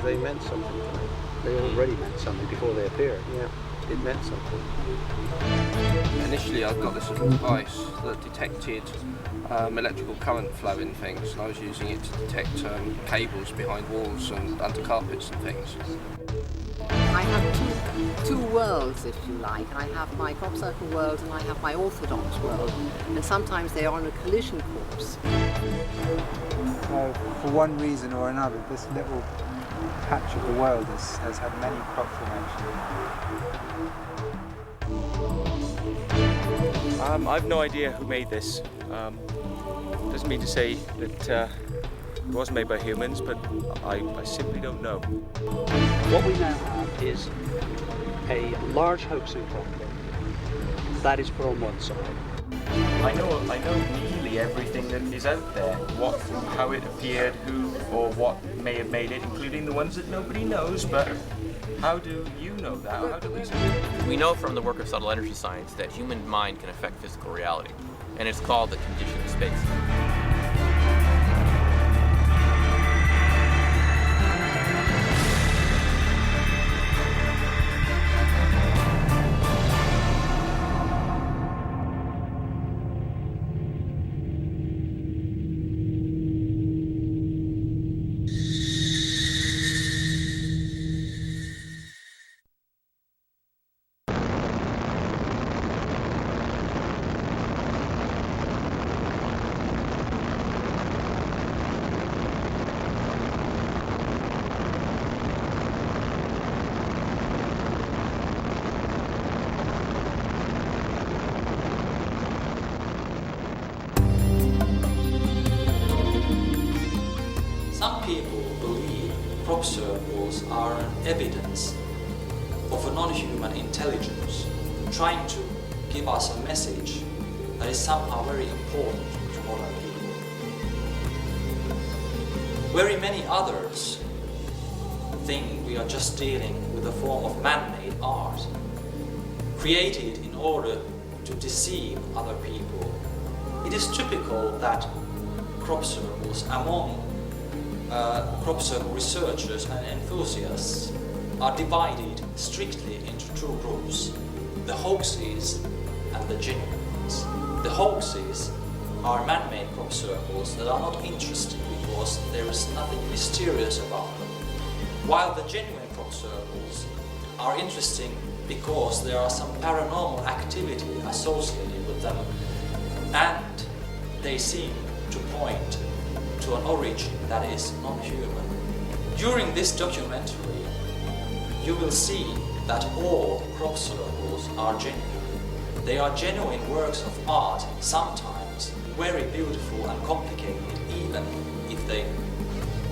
they meant something to me. They already meant something before they appeared. Yeah, it meant something. Initially I got this device that detected electrical current flow in things, and I was using it to detect cables behind walls and under carpets and things. I have two worlds, if you like. I have my crop circle world and I have my orthodox world, and sometimes they are on a collision course. For one reason or another, this little patch of the world has had many crop formations. I've no idea who made this. Doesn't mean to say that it was made by humans, but I simply don't know. What we now have is a large hoaxing problem that is put on one side. I know nearly everything that is out there. How it appeared, who or what may have made it, including the ones that nobody knows, but how do you know that? How do we know? We know from the work of subtle energy science that human mind can affect physical reality, and it's called the conditioned space. Some people believe crop circles are an evidence of a non-human intelligence trying to give us a message that is somehow very important to modern people. Very many others think we are just dealing with a form of man-made art, created in order to deceive other people. It is typical that crop circles among crop circle researchers and enthusiasts are divided strictly into two groups, the hoaxes and the genuine ones. The hoaxes are man-made crop circles that are not interesting because there is nothing mysterious about them, while the genuine crop circles are interesting because there are some paranormal activity associated with them, and they seem to point to an origin that is non-human. During this documentary, you will see that all crop circles are genuine. They are genuine works of art, sometimes very beautiful and complicated, even if they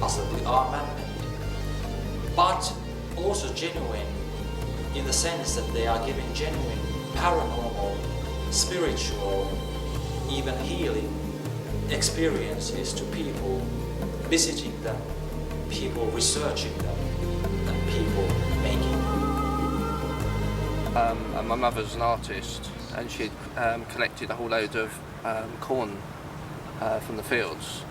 possibly are man-made. But also genuine in the sense that they are giving genuine paranormal, spiritual, even healing experiences to people visiting them, people researching them, and people making them. And my mother's an artist, and she'd collected a whole load of corn from the fields,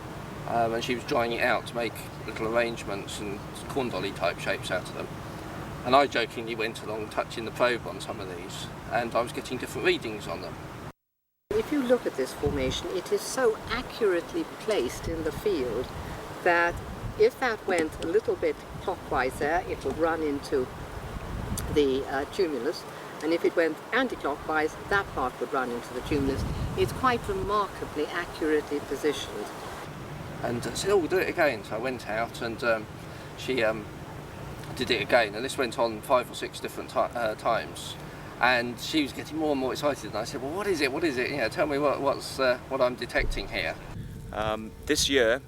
and she was drying it out to make little arrangements and corn dolly type shapes out of them. And I jokingly went along touching the probe on some of these, and I was getting different readings on them. If you look at this formation, it is so accurately placed in the field that if that went a little bit clockwise there, it would run into the tumulus, and if it went anti-clockwise, that part would run into the tumulus. It's quite remarkably accurately positioned. And I said, oh, we'll do it again. So I went out and she did it again, and this went on 5 or 6 different times. And she was getting more and more excited, and I said, well, what is it? What is it? You know, tell me what I'm detecting here. This year,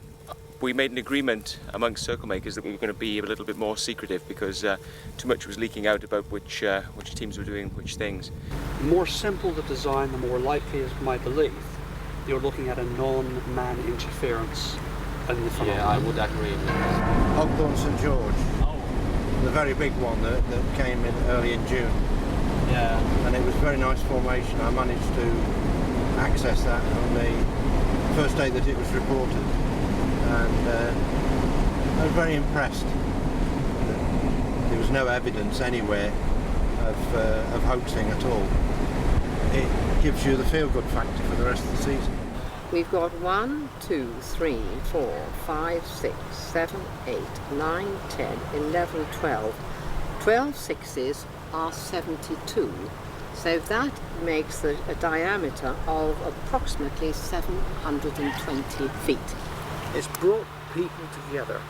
we made an agreement amongst circle makers that we were going to be a little bit more secretive because too much was leaking out about which teams were doing which things. The more simple the design, the more likely is my belief you're looking at a non-man interference in the phenomenon. Yeah, I would agree with that. Ogborn St George, the very big one that came in early in June. Yeah. And it was a very nice formation. I managed to access that on the first day that it was reported, and I was very impressed. there was no evidence anywhere of hoaxing at all. It gives you the feel-good factor for the rest of the season. We've got 1, 2, 3, 4, 5, 6, 7, 8, 9, 10, 11, 12. 12 sixes are 72. So that makes a diameter of approximately 720 feet. It's brought people together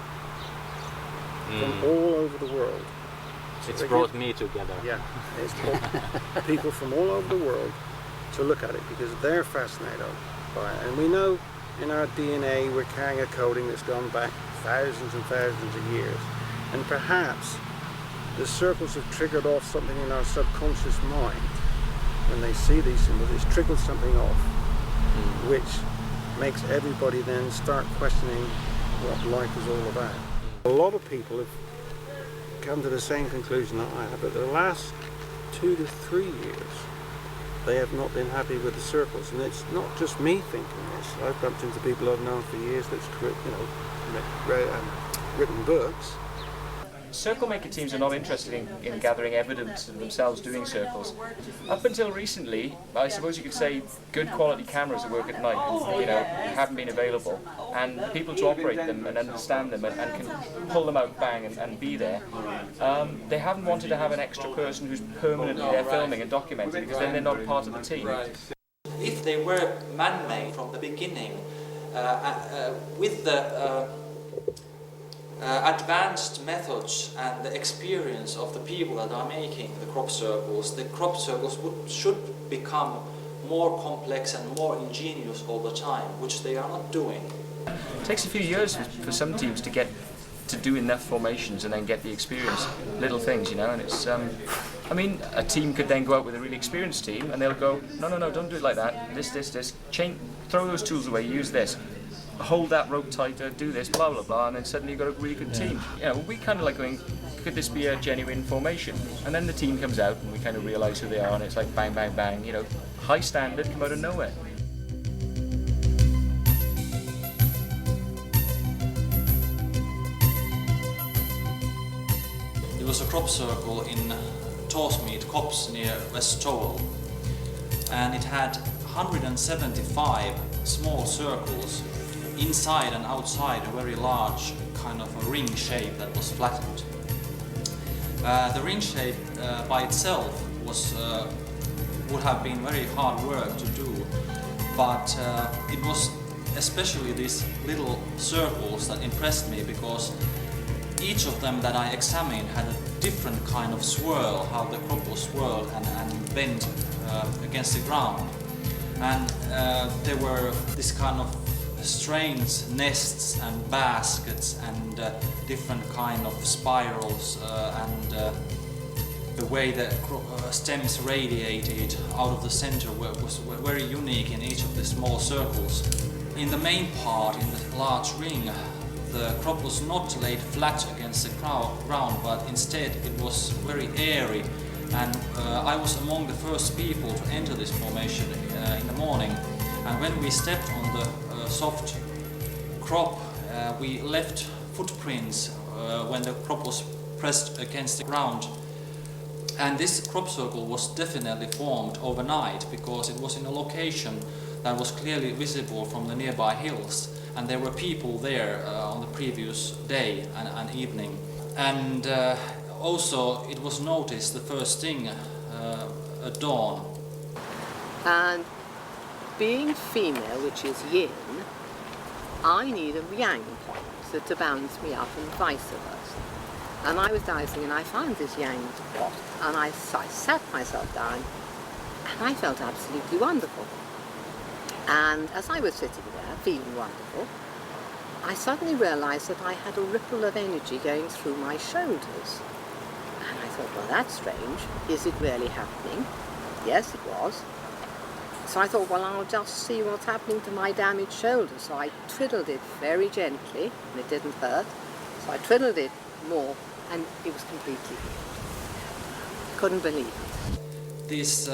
from all over the world. It's brought me together. Yeah, it's brought people from all over the world to look at it because they're fascinated by it. And we know in our DNA we're carrying a coding that's gone back thousands and thousands of years. And perhaps the circles have triggered off something in our subconscious mind. When they see these symbols, it's triggered something off, which makes everybody then start questioning what life is all about. A lot of people have come to the same conclusion that I have, but the last 2 to 3 years they have not been happy with the circles, and it's not just me thinking this. I've bumped into people I've known for years that's written books. Circle maker teams are not interested in gathering evidence of themselves doing circles. Up until recently, I suppose you could say good quality cameras that work at night, haven't been available, and people to operate them and understand them and can pull them out, bang, and be there. They haven't wanted to have an extra person who's permanently there filming and documenting, because then they're not part of the team. If they were man-made from the beginning, with the advanced methods and the experience of the people that are making the crop circles should become more complex and more ingenious all the time, which they are not doing. It takes a few years for some teams to get to do enough formations and then get the experience, little things, and it's, I mean, a team could then go out with a really experienced team and they'll go, no, don't do it like that, this, change, throw those tools away, use this. Hold that rope tighter, do this, blah blah blah, and then suddenly you've got a really good team. We kind of like going, could this be a genuine formation? And then the team comes out and we kind of realise who they are, and it's like bang, bang, bang, high standard, come out of nowhere. There was a crop circle in Torsmead Copse near West Towel, and it had 175 small circles inside and outside a very large kind of a ring shape that was flattened. The ring shape by itself would have been very hard work to do, but it was especially these little circles that impressed me, because each of them that I examined had a different kind of swirl, how the crop was swirled and bent against the ground. And there were this kind of strange nests and baskets and different kind of spirals and the way the stems radiated out of the center was very unique in each of the small circles. In the main part, in the large ring, the crop was not laid flat against the ground, but instead it was very airy. And I was among the first people to enter this formation in the morning, and when we stepped on the soft crop, we left footprints when the crop was pressed against the ground. And this crop circle was definitely formed overnight, because it was in a location that was clearly visible from the nearby hills, and there were people there on the previous day and evening. And also, it was noticed the first thing at dawn. And being female, which is yin, I need a yang point so to balance me up and vice versa. And I was dicing and I found this yang spot, and I sat myself down and I felt absolutely wonderful. And as I was sitting there feeling wonderful, I suddenly realized that I had a ripple of energy going through my shoulders. And I thought, well, that's strange. Is it really happening? Yes, it was. So I thought, well, I'll just see what's happening to my damaged shoulder. So I twiddled it very gently, and it didn't hurt. So I twiddled it more, and it was completely healed. Couldn't believe it. These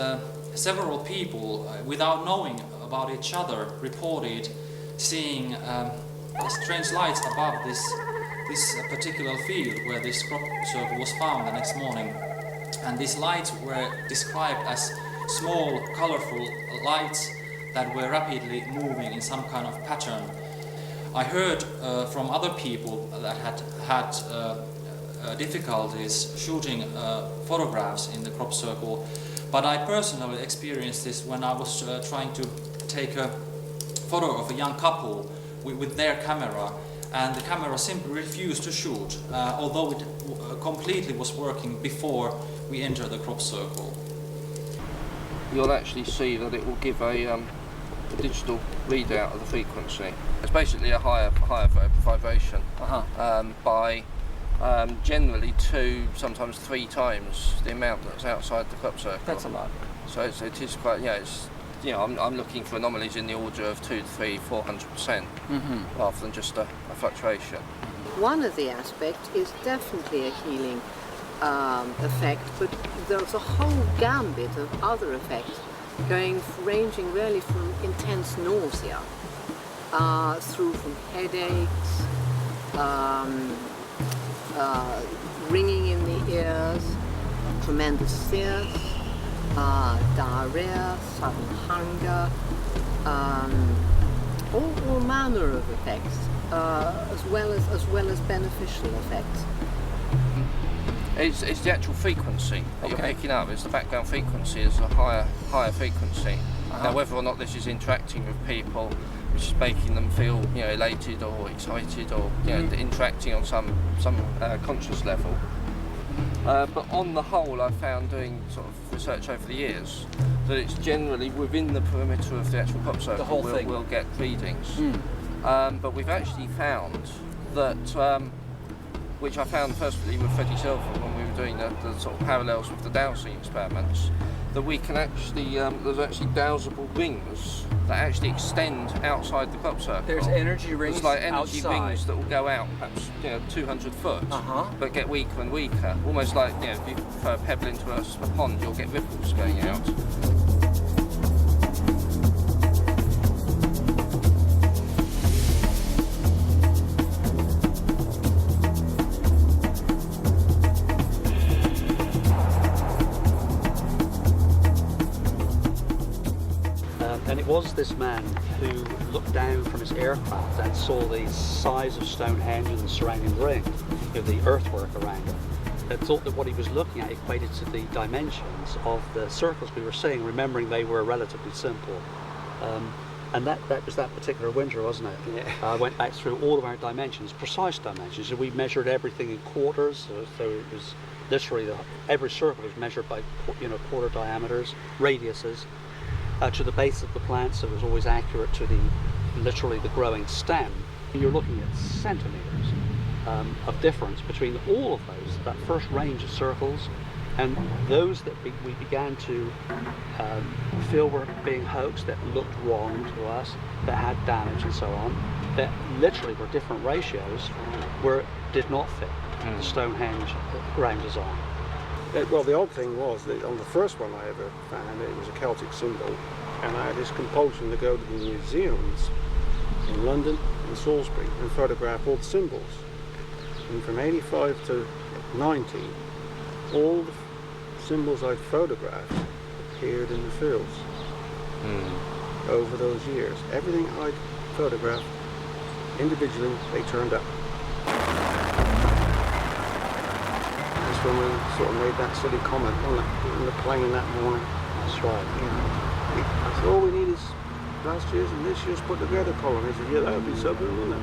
several people, without knowing about each other, reported seeing strange lights above this this particular field where this crop circle was found the next morning, and these lights were described as small, colorful lights that were rapidly moving in some kind of pattern. I heard from other people that had difficulties shooting photographs in the crop circle, but I personally experienced this when I was trying to take a photo of a young couple with their camera, and the camera simply refused to shoot, although it completely was working before we entered the crop circle. You'll actually see that it will give a digital readout of the frequency. It's basically a higher vibration by generally 2, sometimes 3 times the amount that's outside the crop circle. That's a lot. So it is quite, I'm looking for anomalies in the order of 200 to 400%, rather than just a fluctuation. One of the aspects is definitely a healing effect, but there's a whole gambit of other effects ranging really from intense nausea through from headaches, ringing in the ears, tremendous thirst, diarrhea, sudden hunger, all manner of effects, as well as beneficial effects. It's the actual frequency that you're picking up. It's the background frequency is a higher frequency. Now, whether or not this is interacting with people, which is making them feel elated or excited or interacting on some conscious level. But on the whole, I've found doing sort of research over the years that it's generally within the perimeter of the actual crop circle. The whole thing. We'll get readings. But we've actually found that, which I found firstly with Freddie Silver when we were doing the sort of parallels with the dowsing experiments, that we can actually, there's actually dowsable rings that actually extend outside the crop circle. There's energy rings There's like energy outside. rings that will go out perhaps 200 foot, but get weaker and weaker. Almost like if you throw a pebble into a pond, you'll get ripples going out. And it was this man who looked down from his aircraft and saw the size of Stonehenge and the surrounding ring, the earthwork around it, and thought that what he was looking at equated to the dimensions of the circles we were seeing, remembering they were relatively simple. And that was that particular winter, wasn't it? Yeah. I went back through all of our dimensions, precise dimensions. So we measured everything in quarters, so it was literally every circle was measured by quarter diameters, radiuses. To the base of the plant, so it was always accurate to literally the growing stem. You're looking at centimeters of difference between all of that first range of circles, and those that we began to feel were being hoaxed, that looked wrong to us, that had damage and so on, that literally were different ratios, did not fit the Stonehenge ground design. Well, the odd thing was that on the first one I ever found, it was a Celtic symbol, and I had this compulsion to go to the museums in London and Salisbury and photograph all the symbols. And from 85 to 90, all the symbols I'd photographed appeared in the fields over those years. Everything I'd photographed individually, they turned up. When we sort of made that silly comment on the plane that morning. That's right. I said, all we need is last year's and this year's put together column. He said, yeah, that would be something, wouldn't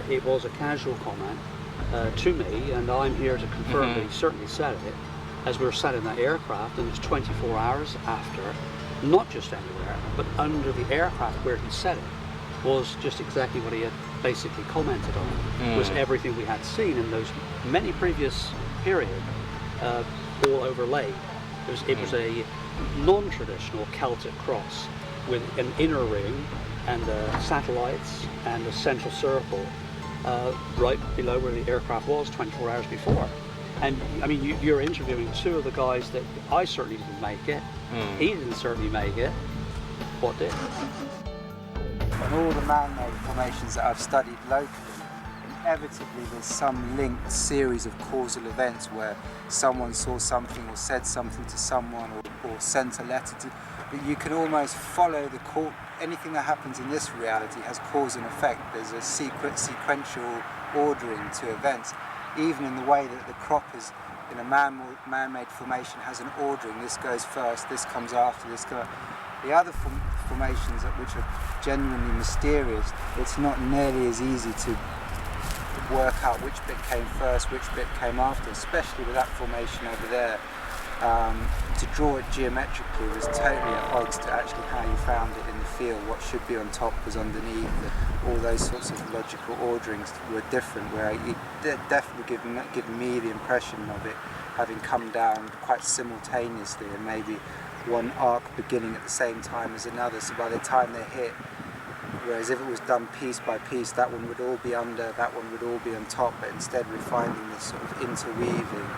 it? It was a casual comment to me, and I'm here to confirm that he certainly said it, as we were sat in that aircraft, and it was 24 hours after, not just anywhere, but under the aircraft where he said it, was just exactly what he had basically commented on, was everything we had seen in those many previous periods. All overlaid. It was a non-traditional Celtic cross with an inner ring and satellites and a central circle right below where the aircraft was 24 hours before. And I mean, you're interviewing two of the guys that I certainly didn't make it. He didn't certainly make it. What did? And all the man-made formations that I've studied locally, in inevitably there's some linked series of causal events where someone saw something or said something to someone or sent a letter to, but you can almost follow anything that happens in this reality has cause and effect. There's a sequential ordering to events, even in the way that the crop is in a man-made formation has an ordering. This goes first, this comes after, this goes. The other formations which are genuinely mysterious, it's not nearly as easy to work out which bit came first, which bit came after, especially with that formation over there. To draw it geometrically was totally at odds to actually how you found it in the field. What should be on top was underneath. All those sorts of logical orderings were different, where it definitely given me the impression of it having come down quite simultaneously, and maybe one arc beginning at the same time as another, so by the time they hit, whereas if it was done piece by piece, that one would all be under, that one would all be on top, but instead we're finding this sort of interweaving.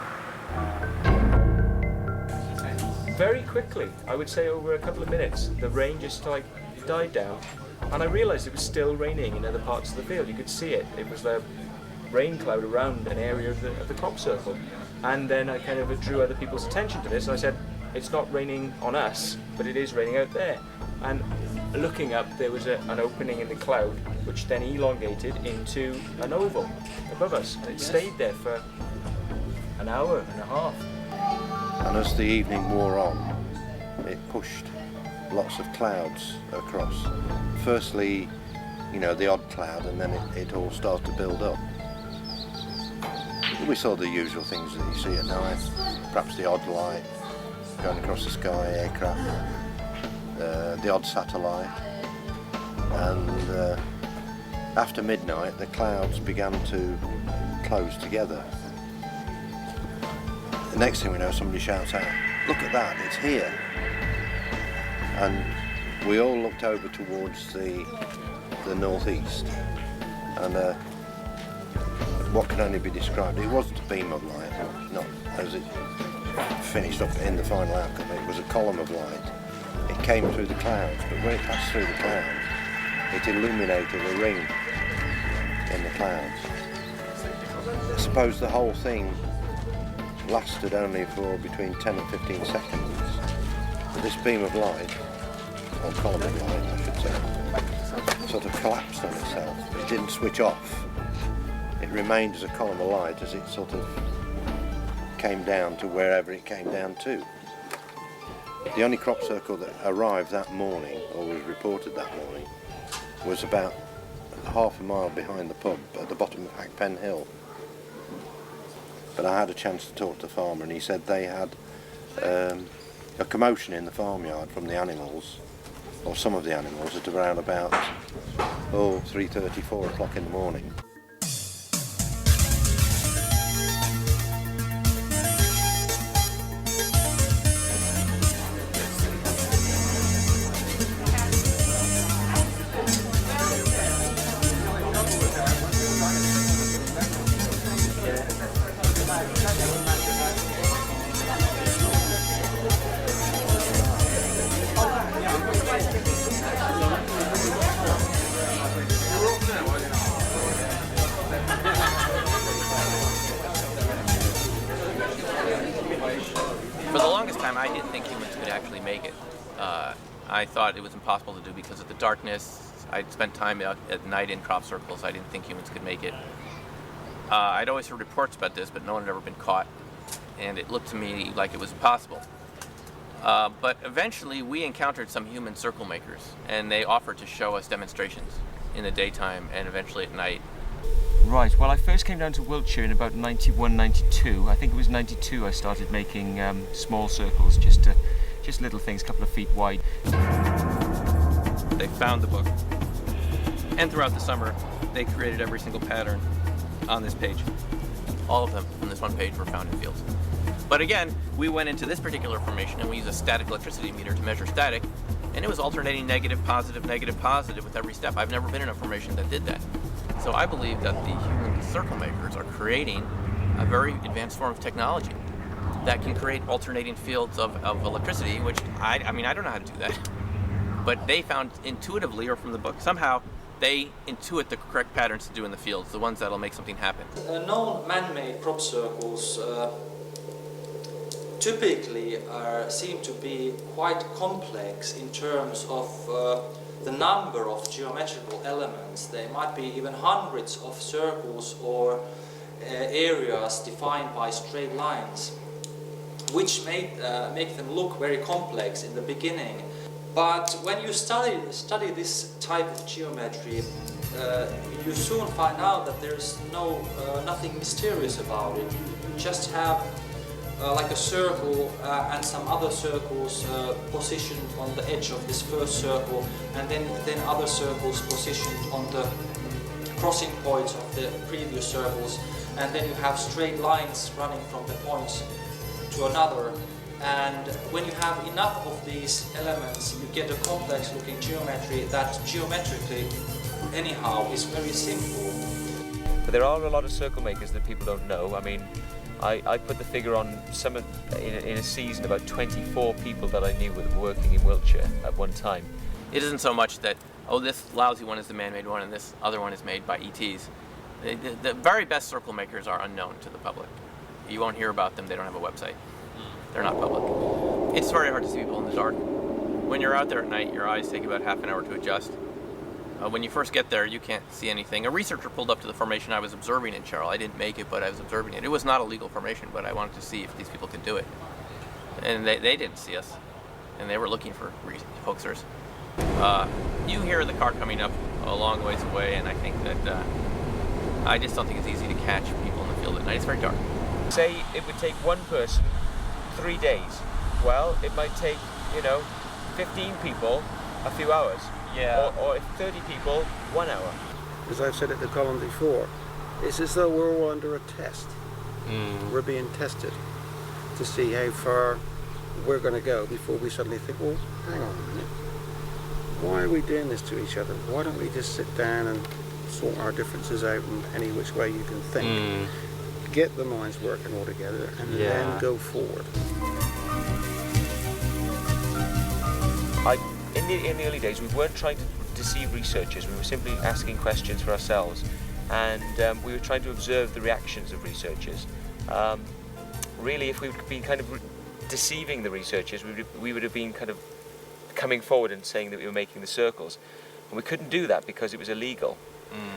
Very quickly, I would say over a couple of minutes, the rain just like died down, and I realised it was still raining in other parts of the field. You could see it. It was the rain cloud around an area of the crop circle, and then I kind of drew other people's attention to this, and I said, it's not raining on us, but it is raining out there. And looking up, there was an opening in the cloud, which then elongated into an oval above us, and it stayed there for an hour and a half. And as the evening wore on, it pushed lots of clouds across. Firstly, the odd cloud, and then it all started to build up. We saw the usual things that you see at night, perhaps the odd light going across the sky, aircraft, the odd satellite, and after midnight the clouds began to close together. The next thing we know, somebody shouts out, "Look at that, it's here!" And we all looked over towards the northeast, and what can only be described, it wasn't a beam of light, not as it finished up in the final outcome, it was a column of light. It came through the clouds, but when it passed through the clouds, it illuminated a ring in the clouds. I suppose the whole thing lasted only for between 10 and 15 seconds. But this beam of light, or column of light I should say, sort of collapsed on itself. It didn't switch off. It remained as a column of light as it sort of came down to wherever it came down to. The only crop circle that arrived that morning, or was reported that morning, was about half a mile behind the pub at the bottom of Hackpen Hill. But I had a chance to talk to the farmer, and he said they had a commotion in the farmyard from the animals, or some of the animals, at around about 3:30, 4 o'clock in the morning. For the longest time, I didn't think humans could actually make it. I thought it was impossible to do because of the darkness. I'd spent time out at night in crop circles. I didn't think humans could make it. I'd always heard reports about this, but no one had ever been caught, and it looked to me like it was impossible. But eventually, we encountered some human circle makers, and they offered to show us demonstrations in the daytime and eventually at night. Right, well, I first came down to Wiltshire in about 91, 92. I think it was 92 I started making small circles, just little things, a couple of feet wide. They found the book, and throughout the summer, they created every single pattern on this page. All of them on this one page were found in fields. But again, we went into this particular formation and we used a static electricity meter to measure static, and it was alternating negative, positive with every step. I've never been in a formation that did that. So I believe that the human circle makers are creating a very advanced form of technology that can create alternating fields of electricity, which I don't know how to do that. But they found intuitively, or from the book, somehow They intuit the correct patterns to do in the fields, the ones that'll make something happen. Known man-made crop circles typically seem to be quite complex in terms of the number of geometrical elements. There might be even hundreds of circles or areas defined by straight lines, which make them look very complex in the beginning. But when you study this type of geometry, you soon find out that there's nothing mysterious about it. You just have like a circle and some other circles positioned on the edge of this first circle, and then other circles positioned on the crossing points of the previous circles, and then you have straight lines running from the points to another. And when you have enough of these elements, you get a complex looking geometry that geometrically, anyhow, is very simple. But there are a lot of circle makers that people don't know. I mean, I put the figure on in a season about 24 people that I knew were working in Wiltshire at one time. It isn't so much that, oh, this lousy one is the man-made one and this other one is made by ETs. The very best circle makers are unknown to the public. You won't hear about them, they don't have a website. They're not public. It's very hard to see people in the dark. When you're out there at night, your eyes take about half an hour to adjust. When you first get there, you can't see anything. A researcher pulled up to the formation I was observing in CeReal. I didn't make it, but I was observing it. It was not a legal formation, but I wanted to see if these people could do it. And they didn't see us, and they were looking for hoaxers. You hear the car coming up a long ways away, and I think that I just don't think it's easy to catch people in the field at night. It's very dark. Say it would take one person 3 days. Well, it might take, 15 people a few hours. Yeah. Or 30 people 1 hour. As I've said at the column before, it's as though we're all under a test. We're being tested to see how far we're going to go before we suddenly think, well, hang on a minute. Why are we doing this to each other? Why don't we just sit down and sort our differences out in any which way you can think? Get the minds working all together and then go forward. In the early days, we weren't trying to deceive researchers. We were simply asking questions for ourselves, and we were trying to observe the reactions of researchers. Really, if we'd been kind of deceiving the researchers, we would have been kind of coming forward and saying that we were making the circles, and we couldn't do that because it was illegal.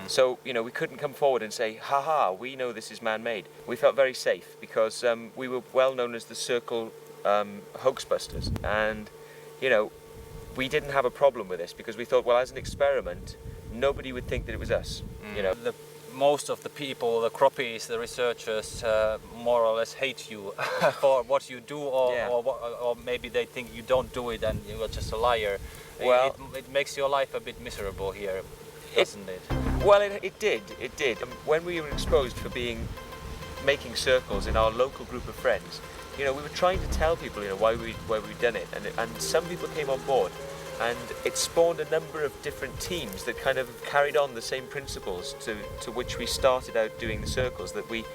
So, we couldn't come forward and say, ha, we know this is man-made. We felt very safe because we were well known as the circle hoaxbusters, and we didn't have a problem with this because we thought, well, as an experiment, nobody would think that it was us. Most of the people, the croppies, the researchers, more or less hate you for what you do, or maybe they think you don't do it and you are just a liar. Well, it makes your life a bit miserable here, doesn't it? Well, it did. When we were exposed for making circles in our local group of friends, we were trying to tell people, why we'd done it, and some people came on board, and it spawned a number of different teams that kind of carried on the same principles to which we started out doing the circles. That we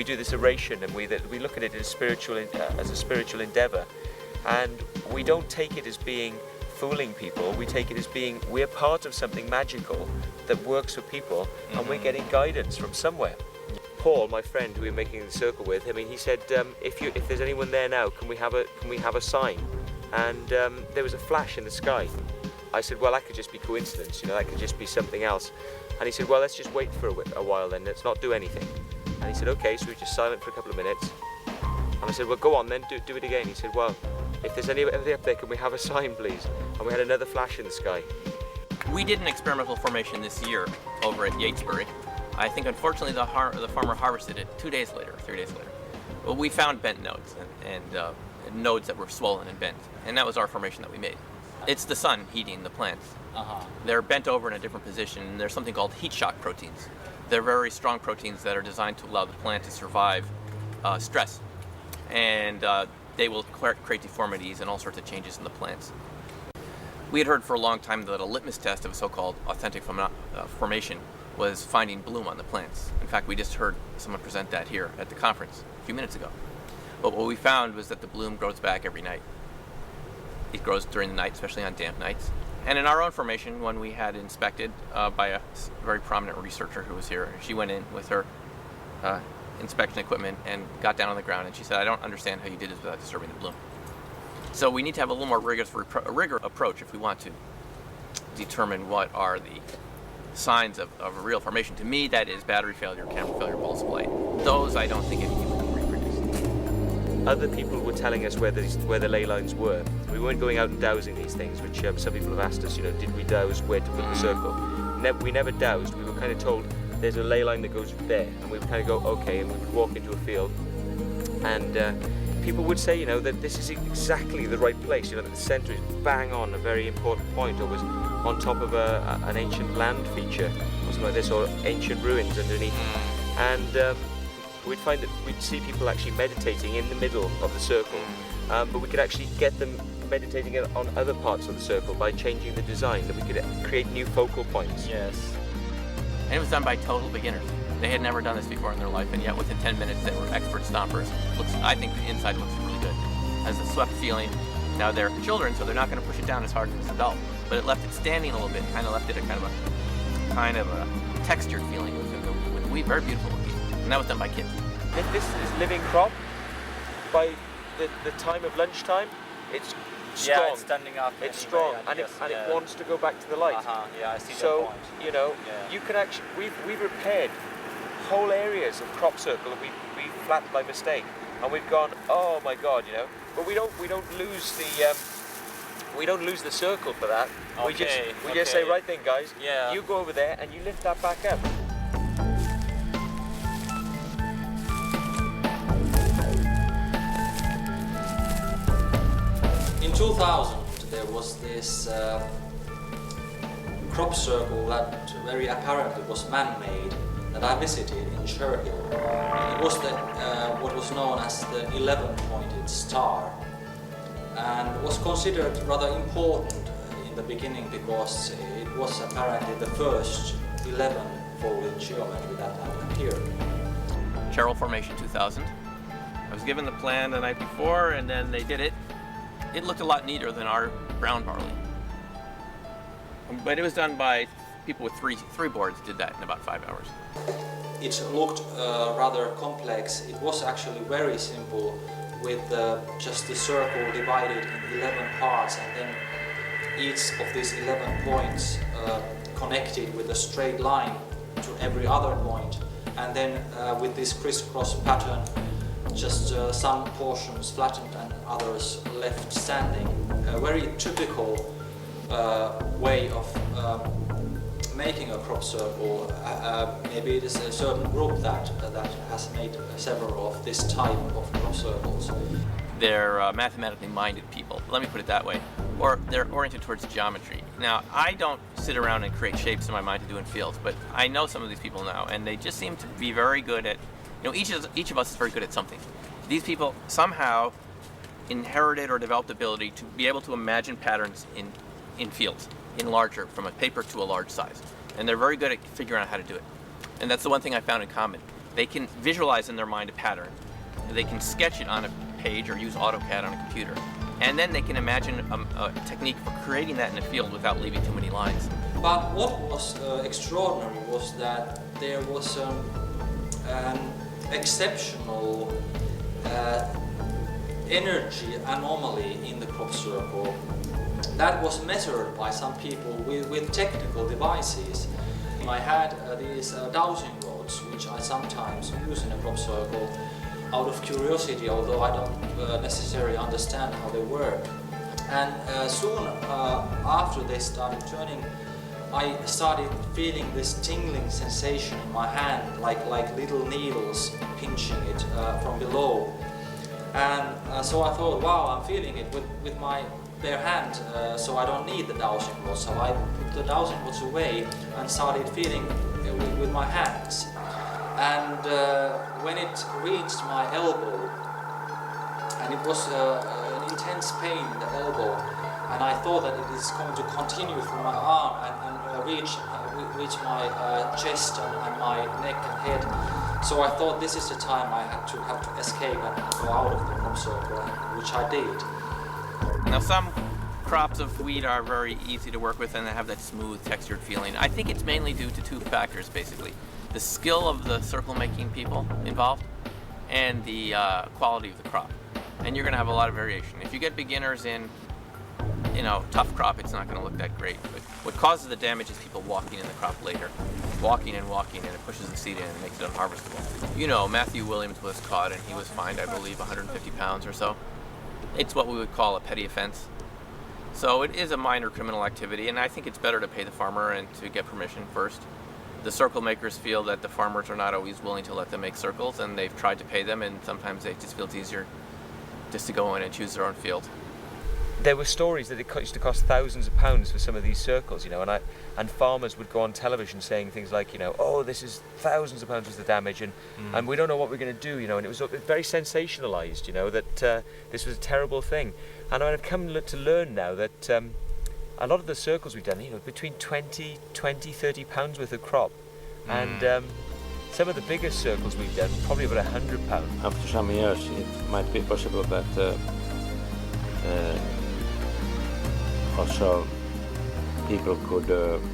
do this oration, and we look at it as a spiritual endeavour, and we don't take it as being fooling people. We take it as being we're part of something magical that works for people, and we're getting guidance from somewhere. Paul, my friend who we were making the circle with, he said, if there's anyone there now, can we have a sign? And there was a flash in the sky. I said, well, that could just be coincidence, that could just be something else. And he said, well, let's just wait for a while then, let's not do anything. And he said, okay, so we were just silent for a couple of minutes. And I said, well, go on then, do it again. He said, well, if there's anybody up there, can we have a sign, please? And we had another flash in the sky. We did an experimental formation this year over at Yatesbury. I think unfortunately the farmer harvested it 3 days later. Well, we found bent nodes and nodes that were swollen and bent, and that was our formation that we made. It's the sun heating the plants. They're bent over in a different position, and there's something called heat shock proteins. They're very strong proteins that are designed to allow the plant to survive stress, and they will create deformities and all sorts of changes in the plants. We had heard for a long time that a litmus test of a so-called authentic formation was finding bloom on the plants. In fact, we just heard someone present that here at the conference a few minutes ago. But what we found was that the bloom grows back every night. It grows during the night, especially on damp nights, And in our own formation, when we had inspected by a very prominent researcher who was here, she went in with her inspection equipment and got down on the ground, and she said, I don't understand how you did this without disturbing the bloom. So we need to have a little more rigorous approach if we want to determine what are the signs of a real formation. To me, that is battery failure, camera failure, pulse play. Those I don't think any human can reproduce. Other people were telling us where the ley lines were. We weren't going out and dowsing these things, which some people have asked us, did we dowse where to put the circle? We never dowsed. We were kind of told there's a ley line that goes there, and we would kind of go, okay, and we would walk into a field, and people would say, that this is exactly the right place, that the centre is bang on a very important point, or was on top of an ancient land feature, or something like this, or ancient ruins underneath. And we'd find that we'd see people actually meditating in the middle of the circle, but we could actually get them meditating on other parts of the circle by changing the design, that we could create new focal points. Yes. And it was done by total beginners. They had never done this before in their life, and yet within 10 minutes they were expert stompers. I think the inside looks really good. Has a swept feeling. Now they're children, so they're not going to push it down as hard as an adult, but it left it standing a little bit, kind of left it a kind of a textured feeling within the wheat, very beautiful looking. And that was done by kids. If this is living crop, by the time of lunchtime, it's strong. Yeah, it's standing up. It's strong, and it wants to go back to the light. Yeah, I see so, that point. you can actually, we've repaired whole areas of crop circle that we flattened by mistake, and we've gone, oh my God, but we don't lose the circle for that. We just say, right then, guys, you go over there and you lift that back up. In 2000, there was this crop circle that very apparently was man-made that I visited in CeReal. It was what was known as the 11-pointed star, and was considered rather important in the beginning because it was apparently the first 11-folded geometry that had appeared. CeReal Formation 2000. I was given the plan the night before, and then they did it. It looked a lot neater than our brown barley. But it was done by people with three boards, did that in about 5 hours. It looked rather complex. It was actually very simple, with just the circle divided in 11 parts, and then each of these 11 points connected with a straight line to every other point, and then with this crisscross pattern, just some portions flattened and others left standing. A very typical way of making a crop circle. Maybe it is a certain group that has made several of this type of crop circles. They're mathematically minded people, let me put it that way, or they're oriented towards geometry. Now, I don't sit around and create shapes in my mind to do in fields, but I know some of these people now, and they just seem to be very good at, each of us is very good at something. These people somehow inherited or developed the ability to be able to imagine patterns in fields, from a paper to a large size. And they're very good at figuring out how to do it. And that's the one thing I found in common. They can visualize in their mind a pattern. They can sketch it on a page or use AutoCAD on a computer. And then they can imagine a technique for creating that in a field without leaving too many lines. But what was extraordinary was that there was an exceptional energy anomaly in the crop circle that was measured by some people with technical devices. I had these dowsing rods, which I sometimes use in a crop circle out of curiosity, although I don't necessarily understand how they work. And soon after they started turning, I started feeling this tingling sensation in my hand, like little needles pinching it from below. And so I thought, wow, I'm feeling it with my bare hand, so I don't need the dowsing rod. So I put the dowsing rods away and started feeling with my hands. And when it reached my elbow, and it was an intense pain in the elbow, and I thought that it is going to continue through my arm and reach my chest and my neck and head. So I thought this is the time I have to escape and go out of the crop circle, which I did. Now some crops of wheat are very easy to work with and they have that smooth textured feeling. I think it's mainly due to two factors basically. The skill of the circle making people involved and the quality of the crop. And you're going to have a lot of variation. If you get beginners in, tough crop, it's not going to look that great. But what causes the damage is people walking in the crop later. Walking, and it pushes the seed in and makes it unharvestable. Matthew Williams was caught and he was fined, I believe, 150 pounds or so. It's what we would call a petty offense. So it is a minor criminal activity, and I think it's better to pay the farmer and to get permission first. The circle makers feel that the farmers are not always willing to let them make circles, and they've tried to pay them, and sometimes they just feel it's easier just to go in and choose their own field. There were stories that it used to cost thousands of pounds for some of these circles, and farmers would go on television saying things like, oh, this is thousands of pounds worth of damage, and we don't know what we're going to do, and it was very sensationalised, that this was a terrible thing. And I've come to learn now that a lot of the circles we've done, between 20, 30 pounds worth of crop, and some of the biggest circles we've done, probably about £100. After some years, it might be possible that also people could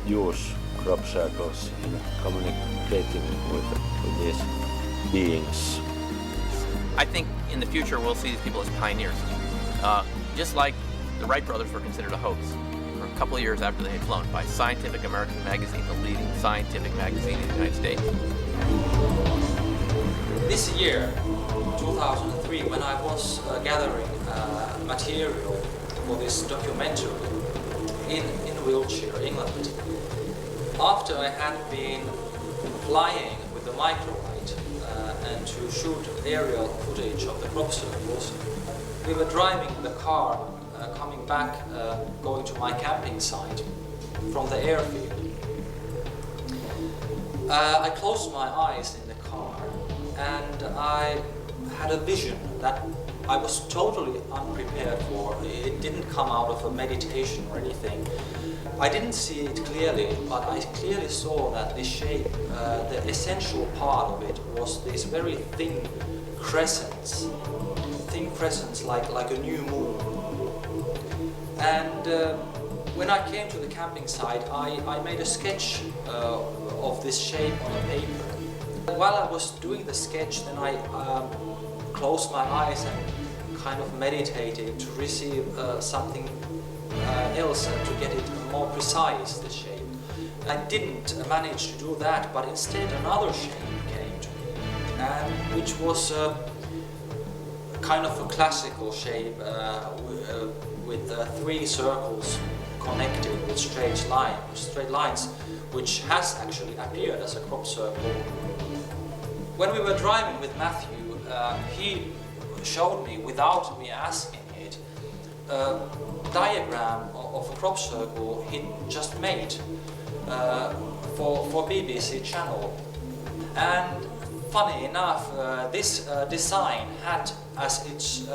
use crop circles in communicating with these beings. I think in the future we'll see these people as pioneers. Just like the Wright brothers were considered a hoax for a couple of years after they had flown by Scientific American magazine, the leading scientific magazine in the United States. This year, 2003, when I was gathering material for this documentary in Wiltshire, England, after I had been flying with the microlight and to shoot aerial footage of the crop circles, we were driving the car, coming back, going to my camping site from the airfield. I closed my eyes in the car and I had a vision that I was totally unprepared for. It didn't come out of a meditation or anything. I didn't see it clearly, but I clearly saw that this shape, the essential part of it was these very thin crescents like a new moon. And when I came to the camping site, I made a sketch of this shape on a paper. While I was doing the sketch, then I closed my eyes and kind of meditated to receive something else and to get it more precise, the shape. I didn't manage to do that, but instead another shape came to me, and which was kind of a classical shape with three circles connected with straight lines, which has actually appeared as a crop circle. When we were driving with Matthew, he showed me, without me asking it, a diagram of a crop circle he just made for BBC channel. And funny enough, this design had as its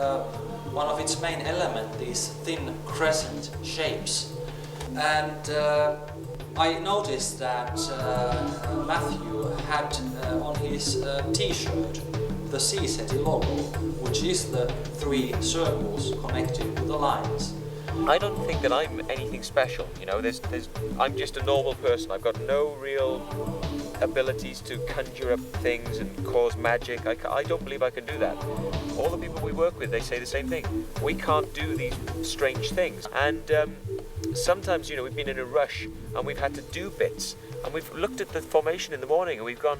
one of its main elements these thin crescent shapes. And I noticed that Matthew had on his t-shirt the CeReal logo, which is the three circles connected with the lines. I don't think that I'm anything special, I'm just a normal person. I've got no real abilities to conjure up things and cause magic. I don't believe I can do that. All the people we work with, they say the same thing. We can't do these strange things. And sometimes, we've been in a rush and we've had to do bits. And we've looked at the formation in the morning and we've gone,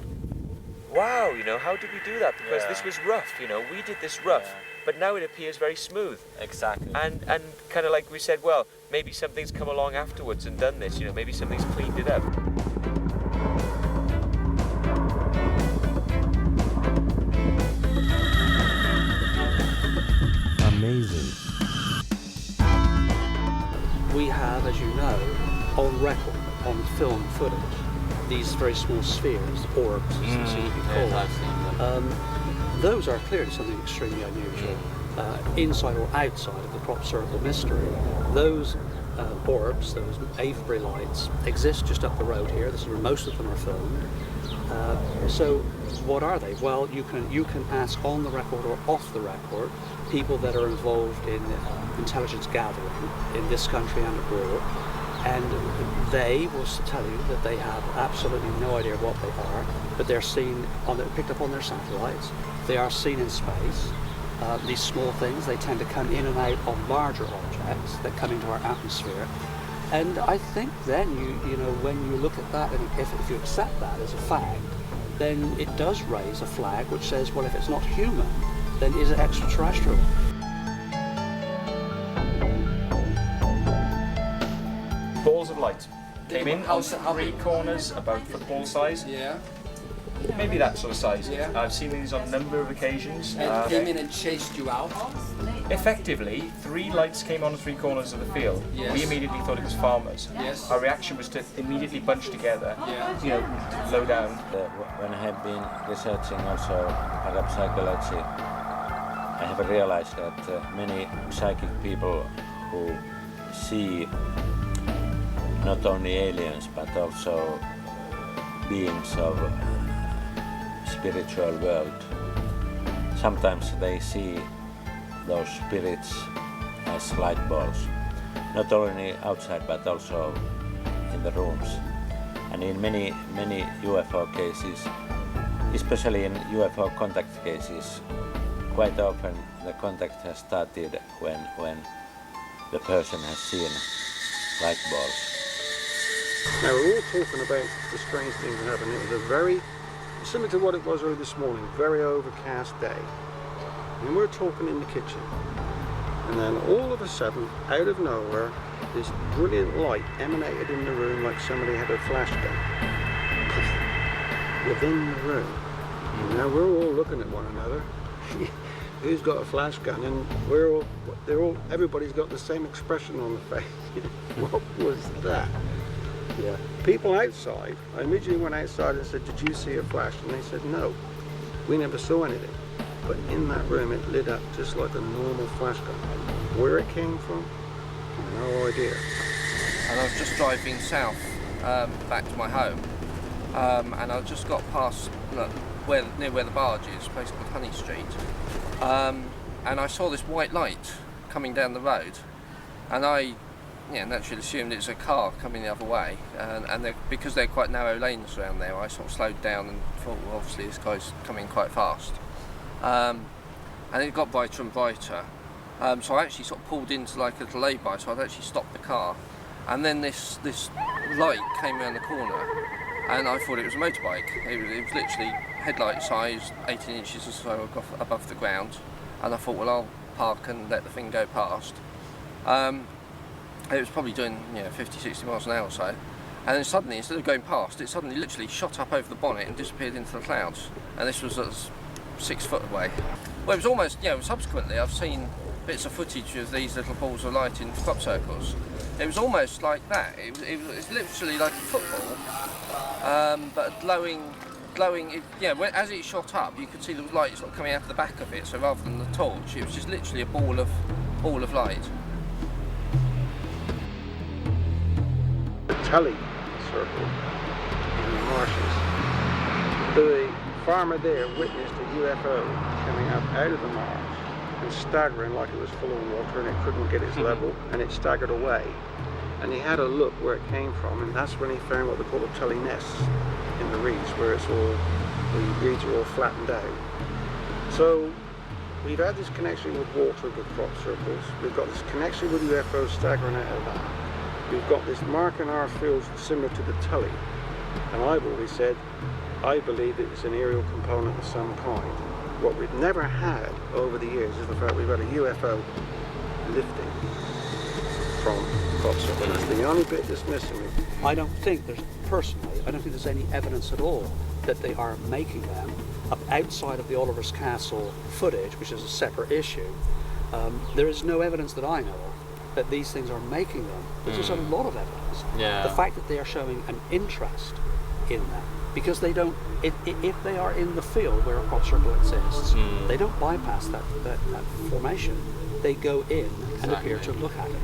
wow, how did we do that? Because this was rough, we did this rough. But now it appears very smooth. Exactly. And kind of like we said, well, maybe something's come along afterwards and done this, maybe something's cleaned it up. Amazing. We have, as you know, on record, on film footage, these very small spheres, orbs, as they seem to be called. Yes, I've seen them. Those are clearly something extremely unusual. Inside or outside of the crop circle mystery, those orbs, those Avebury lights, exist just up the road here. This is where most of them are filmed. So what are they? Well, you can ask on the record or off the record people that are involved in intelligence gathering in this country and abroad, and they will tell you that they have absolutely no idea what they are, but they're seen picked up on their satellites. They are seen in space. These small things, they tend to come in and out of larger objects that come into our atmosphere. And I think then you know when you look at that, and if you accept that as a fact, then it does raise a flag which says, well, if it's not human, then is it extraterrestrial? Balls of light came in on 3 corners about football size. Yeah. Maybe that sort of size. Yeah. I've seen these on a number of occasions. And came in and chased you out? Effectively, 3 lights came on 3 corners of the field. Yes. We immediately thought it was farmers. Yes. Our reaction was to immediately bunch together, Yeah. you know, low down. When I have been researching also parapsychology, I have realized that many psychic people who see not only aliens but also beings of spiritual world, sometimes they see those spirits as light balls, not only outside but also in the rooms. And in many UFO cases, especially in UFO contact cases, quite often the contact has started when the person has seen light balls. Now we're all talking about the strange things that happened. It was a very, similar to what it was early this morning, very overcast day. And we're talking in the kitchen. And then all of a sudden, out of nowhere, this brilliant light emanated in the room like somebody had a flash gun. Within the room. And now we're all looking at one another. Who's got a flash gun? And everybody's got the same expression on the face. What was that? Yeah. People outside, I immediately went outside and said, did you see a flash? And they said, no, we never saw anything. But in that room it lit up just like a normal flash gun. Where it came from, no idea. And I was just driving south back to my home, and I just got past near where the barge is, a place called Honey Street, and I saw this white light coming down the road, and I naturally assumed it was a car coming the other way, and because they're quite narrow lanes around there, I sort of slowed down and thought, well, obviously this guy's coming quite fast. And it got brighter and brighter, so I actually sort of pulled into like a little lay-by, so I'd actually stopped the car, and then this light came around the corner, and I thought it was a motorbike. It was literally headlight size, 18 inches or so above the ground, and I thought, well, I'll park and let the thing go past. It was probably doing 50, 60 miles an hour or so, and then suddenly, instead of going past, it suddenly literally shot up over the bonnet and disappeared into the clouds, and this was 6 foot away. Well, it was almost, subsequently I've seen bits of footage of these little balls of light in crop circles. It was almost like that. It was literally like a football, but glowing. As it shot up, you could see the light sort of coming out of the back of it. So rather than the torch, it was just literally a ball of light. The Tully circle in the marshes. The farmer there witnessed a UFO coming up out of the marsh and staggering like it was full of water, and it couldn't get its level, and it staggered away. And he had a look where it came from, and that's when he found what they call a Tully nests in the reeds, where the reeds are all flattened out. So we've had this connection with water, with crop circles. We've got this connection with UFOs staggering out of that. We've got this mark in our fields similar to the Tully. And I've always said, I believe it's an aerial component of some kind. What we've never had over the years is the fact we've had a UFO lifting from crop circles. That's the only bit that's missing. I don't think there's any evidence at all that they are making them up outside of the Oliver's Castle footage, which is a separate issue. There is no evidence that I know of that these things are making them. There's just a lot of evidence. Yeah. The fact that they are showing an interest in them, because they don't, if they are in the field where a crop circle exists, they don't bypass that formation. They go in and appear to look at it.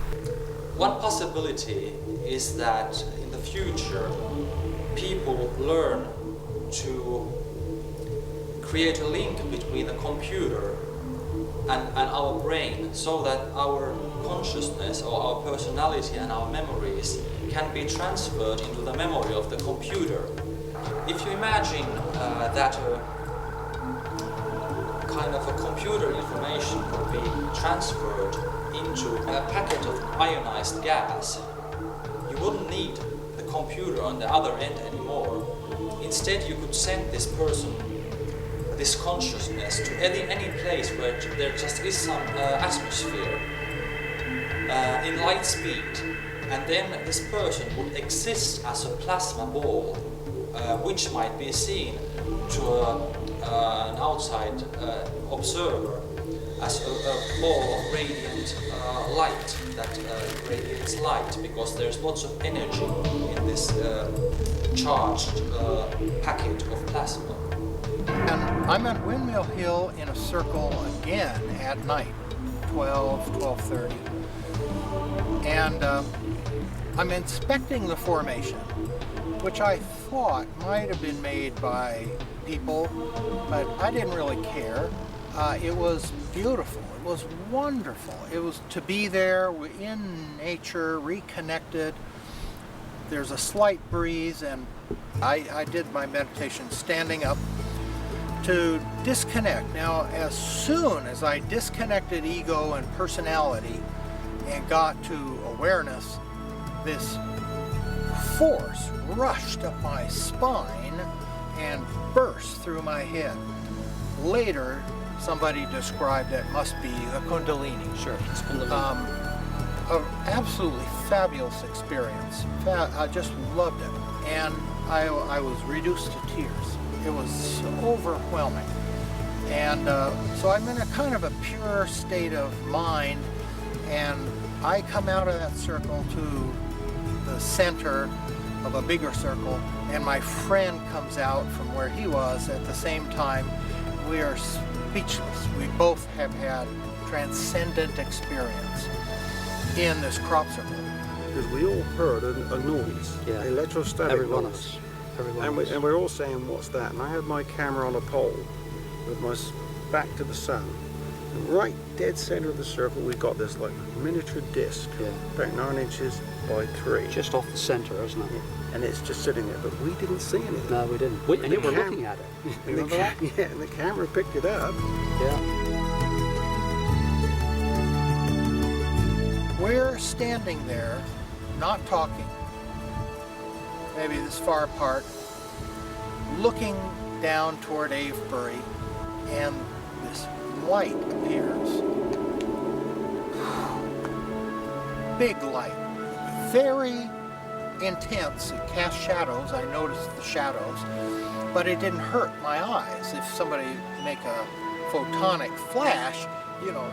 One possibility is that in the future people learn to create a link between the computer and our brain, so that our consciousness or our personality and our memories can be transferred into the memory of the computer. If you imagine that kind of a computer information could be transferred into a packet of ionized gas, you wouldn't need the computer on the other end anymore. Instead, you could send this person, this consciousness, to any place where there just is some atmosphere in light speed, and then this person would exist as a plasma ball, which might be seen to an outside observer as a ball of radiant light that radiates light, because there's lots of energy in this charged packet of plasma. And I'm at Windmill Hill in a circle again at night, 12:30. And I'm inspecting the formation, which I thought might have been made by people, but I didn't really care. It was beautiful. It was wonderful. It was to be there in nature, reconnected. There's a slight breeze, and I did my meditation standing up to disconnect. Now, as soon as I disconnected ego and personality and got to awareness, this force rushed up my spine and burst through my head. Later, somebody described it must be a Kundalini. Sure, it's Kundalini. An absolutely fabulous experience. I just loved it. And I was reduced to tears. It was overwhelming. And so I'm in a kind of a pure state of mind, and I come out of that circle to the center of a bigger circle, and my friend comes out from where he was at the same time. We are speechless. We both have had transcendent experience in this crop circle. Because we all heard a noise, electrostatic Every one of noise. us. Every one And, of us. and we're all saying, what's that? And I had my camera on a pole with my back to the sun. And right dead center of the circle, we got this like miniature disc, about 9 inches by 3. Just off the center, isn't it? And it's just sitting there, but we didn't see anything. No, we didn't. And you were looking at it. You remember that? Yeah, and the camera picked it up. Yeah. We're standing there, not talking, maybe this far apart, looking down toward Avebury, and this light appears. Big light, very intense. It cast shadows. I noticed the shadows, but it didn't hurt my eyes. If somebody make a photonic flash, you know,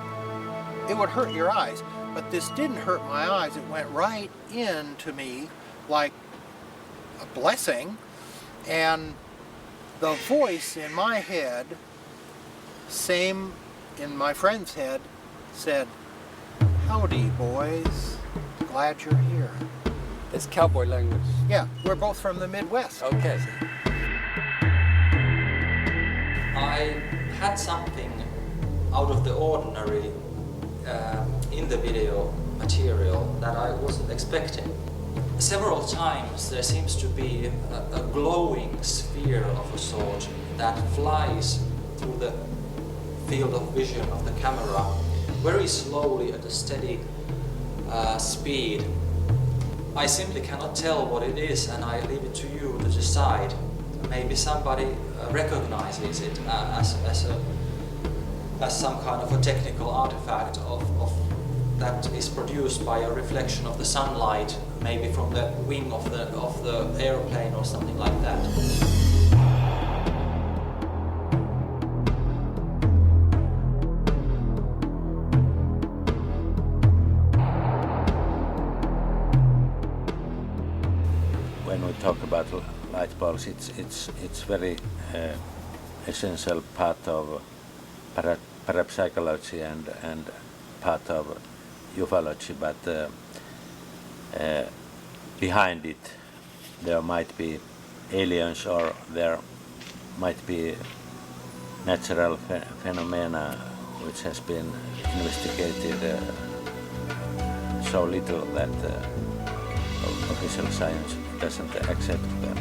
it would hurt your eyes. But this didn't hurt my eyes. It went right into me like a blessing. And the voice in my head, same in my friend's head, said, "Howdy, boys. Glad you're here." It's cowboy language. Yeah, we're both from the Midwest. Okay. I had something out of the ordinary in the video material that I wasn't expecting. Several times there seems to be a glowing sphere of a sort that flies through the field of vision of the camera very slowly at a steady speed. I simply cannot tell what it is, and I leave it to you to decide. Maybe somebody recognizes it as some kind of a technical artifact of that is produced by a reflection of the sunlight, maybe from the wing of the airplane or something like that. When we talk about light bulbs, it's very essential part of parapsychology and part of ufology, but behind it there might be aliens, or there might be natural phenomena which has been investigated so little that official science doesn't accept them.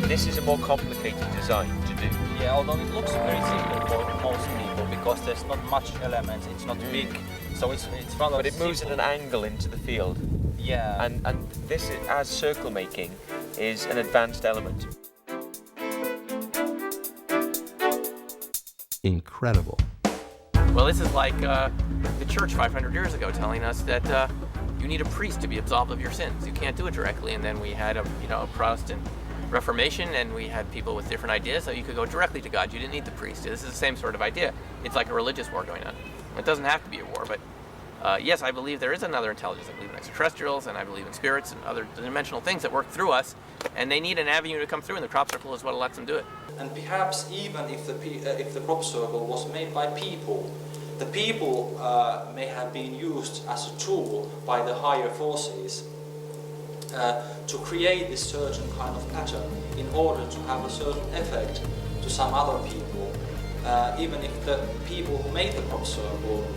This is a more complicated design to do. Yeah, although it looks very simple for most people because there's not much elements, it's not big, so it's rather But it moves simple. at an angle into the field. Yeah. And this, as circle making, is an advanced element. Incredible. Well, this is like the church 500 years ago telling us that you need a priest to be absolved of your sins. You can't do it directly. And then we had a Protestant Reformation, and we had people with different ideas, so you could go directly to God. You didn't need the priest. This is the same sort of idea. It's like a religious war going on. It doesn't have to be a war, but yes, I believe there is another intelligence. I believe in extraterrestrials, and I believe in spirits and other dimensional things that work through us, and they need an avenue to come through, and the crop circle is what lets them do it. And perhaps even if the crop circle was made by people, the people may have been used as a tool by the higher forces to create this certain kind of pattern in order to have a certain effect to some other people, even if the people who made the crop circle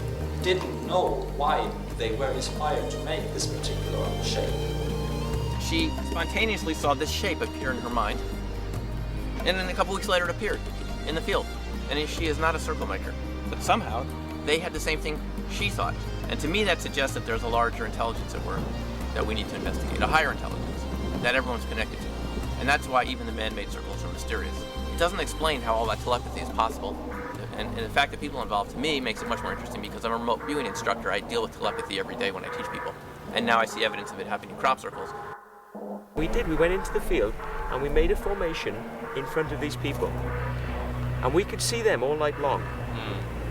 didn't know why they were inspired to make this particular shape. She spontaneously saw this shape appear in her mind, and then a couple weeks later it appeared in the field. And she is not a circle maker, but somehow they had the same thing she thought. And to me that suggests that there's a larger intelligence at work that we need to investigate, a higher intelligence that everyone's connected to. And that's why even the man-made circles are mysterious. It doesn't explain how all that telepathy is possible. And the fact that people involved, to me, makes it much more interesting because I'm a remote viewing instructor. I deal with telepathy every day when I teach people. And now I see evidence of it happening in crop circles. We went into the field and we made a formation in front of these people. And we could see them all night long.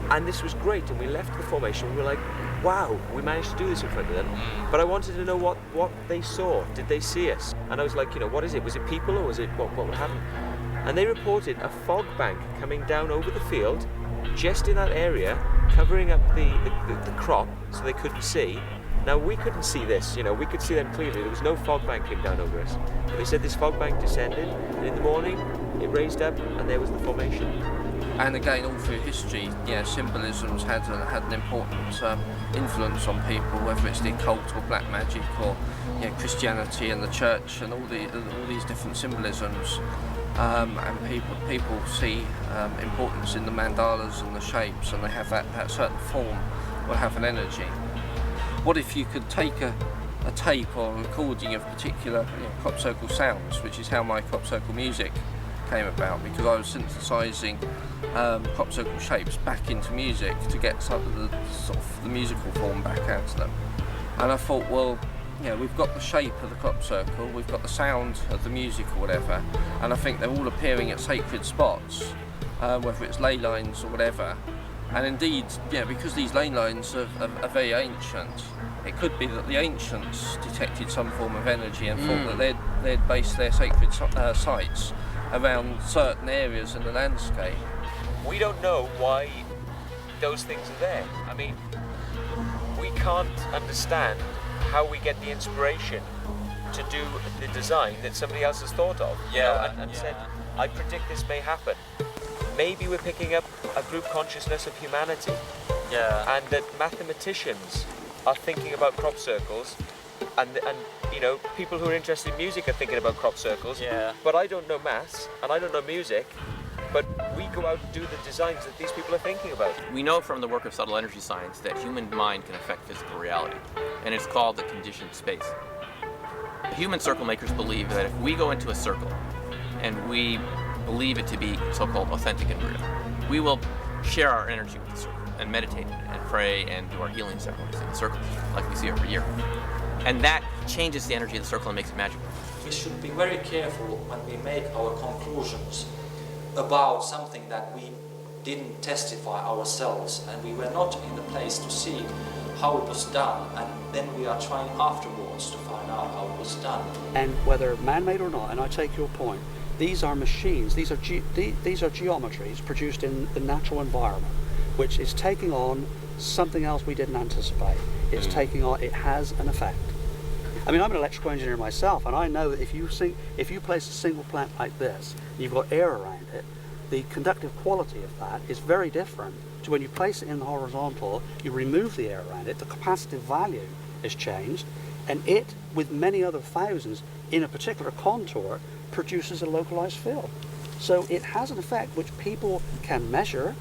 And this was great, and we left the formation, we were like, wow, we managed to do this in front of them. But I wanted to know what they saw. Did they see us? And I was like, what is it? Was it people, or was it what would happen? And they reported a fog bank coming down over the field, just in that area, covering up the crop so they couldn't see. Now we couldn't see this, we could see them clearly. There was no fog bank came down over us. But they said this fog bank descended, and in the morning it raised up, and there was the formation. And again, all through history, symbolisms had an important influence on people, whether it's the occult or black magic or Christianity and the church and all these different symbolisms. And people see importance in the mandalas and the shapes, and they have that certain form will have an energy. What if you could take a tape or a recording of particular crop circle sounds, which is how my crop circle music came about, because I was synthesising crop circle shapes back into music to get some of the musical form back out of them. And I thought, well, we've got the shape of the crop circle, we've got the sound of the music or whatever, and I think they're all appearing at sacred spots, whether it's ley lines or whatever. And indeed, because these ley lines are very ancient, it could be that the ancients detected some form of energy and thought that they'd based their sacred sites around certain areas in the landscape. We don't know why those things are there. I mean, we can't understand how we get the inspiration to do the design that somebody else has thought of. And said, I predict this may happen. maybe we're picking up a group consciousness of humanity. Yeah. And that mathematicians are thinking about crop circles, and you know, people who are interested in music are thinking about crop circles. Yeah. But I don't know maths and I don't know music, but we go out and do the designs that these people are thinking about. We know from the work of subtle energy science that human mind can affect physical reality, and it's called the conditioned space. The human circle makers believe that if we go into a circle and we believe it to be so-called authentic and real, we will share our energy with the circle and meditate and pray and do our healing ceremonies in the circle, like we see every year. And that changes the energy of the circle and makes it magical. We should be very careful when we make our conclusions about something that we didn't testify ourselves and we were not in the place to see how it was done, and then we are trying afterwards to find out how it was done. And whether man-made or not, and I take your point, these are machines, these are geometries produced in the natural environment, which is taking on something else we didn't anticipate. It's taking on, it has an effect. I mean, I'm an electrical engineer myself, and I know that if you place a single plant like this, you've got air around it, the conductive quality of that is very different to when you place it in the horizontal, you remove the air around it, the capacitive value is changed, and it, with many other thousands in a particular contour, produces a localized field. So it has an effect which people can measure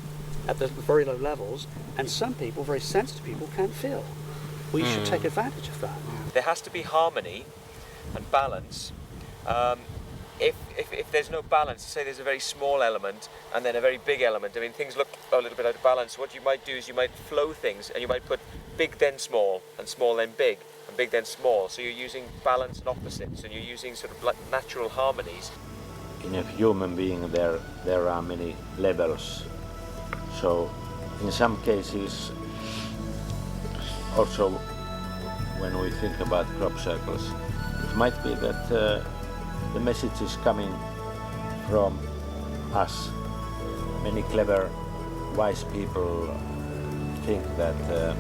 at the very low levels, and some people, very sensitive people, can't feel. We should take advantage of that. There has to be harmony and balance. If there's no balance, say there's a very small element and then a very big element, I mean, things look a little bit out of balance. What you might do is you might flow things, and you might put big then small, and small then big, and big then small. So you're using balance and opposites, and you're using sort of like natural harmonies. In a human being there are many levels. So in some cases, also when we think about crop circles, it might be that the message is coming from us. Many clever, wise people think that the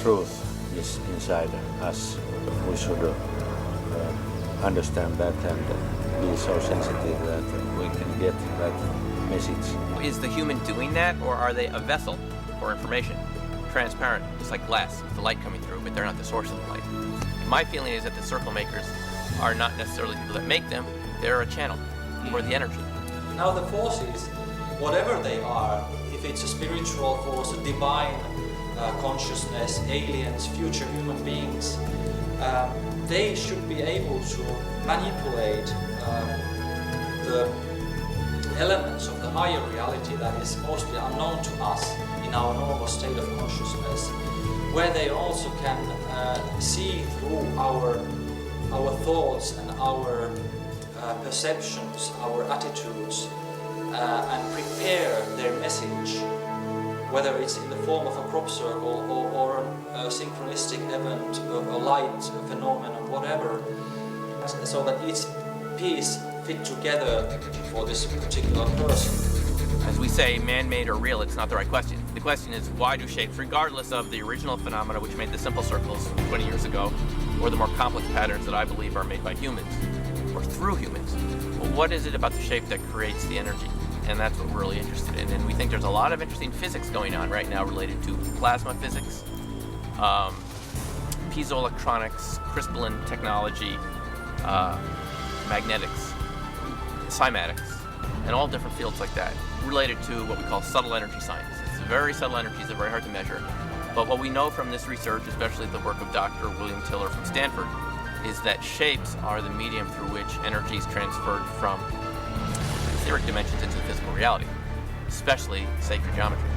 truth is inside us. We should understand that and be so sensitive that we can get that message. Is the human doing that, or are they a vessel for information? Transparent, just like glass, with the light coming through, but they're not the source of the light. My feeling is that the circle makers are not necessarily people that make them, they're a channel for the energy. Now the forces, whatever they are, if it's a spiritual force, a divine consciousness, aliens, future human beings, they should be able to manipulate the elements of the higher reality that is mostly unknown to us in our normal state of consciousness, where they also can see through our thoughts and our perceptions, our attitudes, and prepare their message, whether it's in the form of a crop circle or a synchronistic event, a light phenomenon, whatever, so that each piece fit together for this particular person. As we say, man-made or real, it's not the right question. The question is, why do shapes, regardless of the original phenomena which made the simple circles 20 years ago, or the more complex patterns that I believe are made by humans, or through humans, well, what is it about the shape that creates the energy? And that's what we're really interested in. And we think there's a lot of interesting physics going on right now related to plasma physics, piezoelectronics, crystalline technology, magnetics, cymatics, and all different fields like that, related to what we call subtle energy science. It's very subtle energies that are very hard to measure. But what we know from this research, especially the work of Dr. William Tiller from Stanford, is that shapes are the medium through which energy is transferred from etheric dimensions into the physical reality, especially sacred geometry.